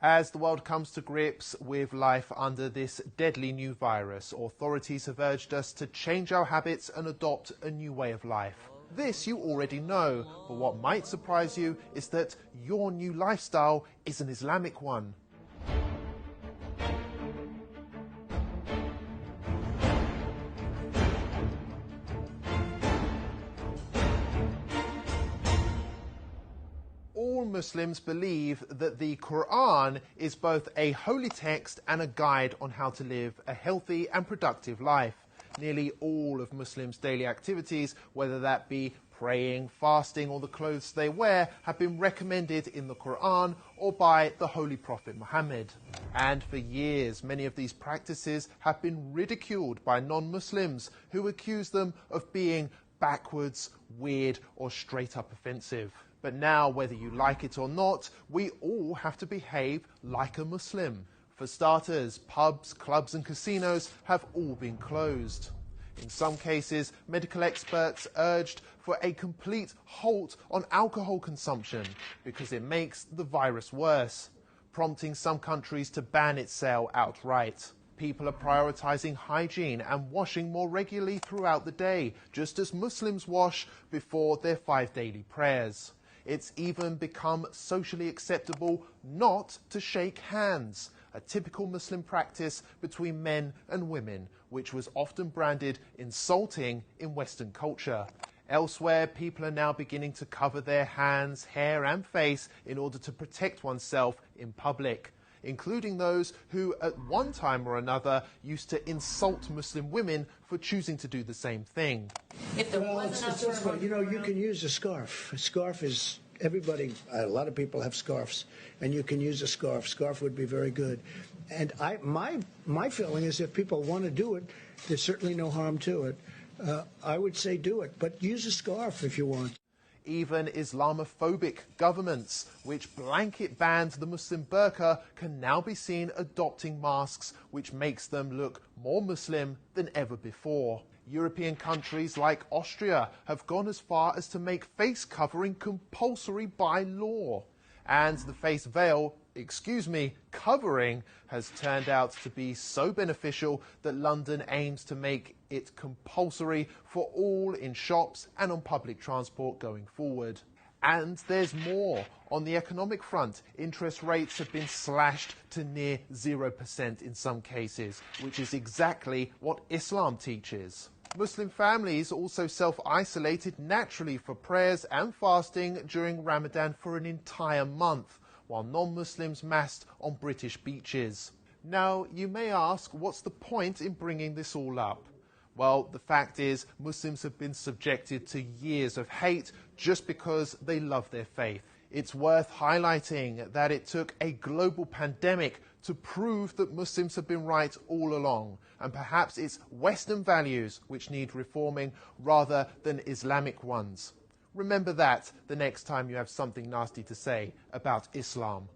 As the world comes to grips with life under this deadly new virus, authorities have urged us to change our habits and adopt a new way of life. This you already know, but what might surprise you is that your new lifestyle is an Islamic one. All Muslims believe that the Quran is both a holy text and a guide on how to live a healthy and productive life. Nearly all of Muslims' daily activities, whether that be praying, fasting, or the clothes they wear, have been recommended in the Quran or by the Holy Prophet Muhammad. And for years, many of these practices have been ridiculed by non-Muslims who accuse them of being backwards, weird, or straight up offensive. But now, whether you like it or not, we all have to behave like a Muslim. For starters, pubs, clubs and casinos have all been closed. In some cases, medical experts urged for a complete halt on alcohol consumption because it makes the virus worse, prompting some countries to ban its sale outright. People are prioritizing hygiene and washing more regularly throughout the day, just as Muslims wash before their 5 daily prayers. It's even become socially acceptable not to shake hands, a typical Muslim practice between men and women, which was often branded insulting in Western culture. Elsewhere, people are now beginning to cover their hands, hair and face in order to protect oneself in public, including those who at one time or another used to insult Muslim women for choosing to do the same thing. You can use a scarf. A scarf is, a lot of people have scarves, and you can use a scarf. Scarf would be very good. And my feeling is if people want to do it, there's certainly no harm to it. I would say do it, but use a scarf if you want. Even Islamophobic governments, which blanket banned the Muslim burqa, can now be seen adopting masks, which makes them look more Muslim than ever before. European countries like Austria have gone as far as to make face covering compulsory by law. And the face veil, covering, has turned out to be so beneficial that London aims to make it compulsory for all in shops and on public transport going forward. And there's more. On the economic front, interest rates have been slashed to near 0% in some cases, which is exactly what Islam teaches. Muslim families also self-isolated naturally for prayers and fasting during Ramadan for an entire month, while non-Muslims massed on British beaches. Now, you may ask, what's the point in bringing this all up? Well, the fact is, Muslims have been subjected to years of hate just because they love their faith. It's worth highlighting that it took a global pandemic to prove that Muslims have been right all along, and perhaps it's Western values which need reforming rather than Islamic ones. Remember that the next time you have something nasty to say about Islam.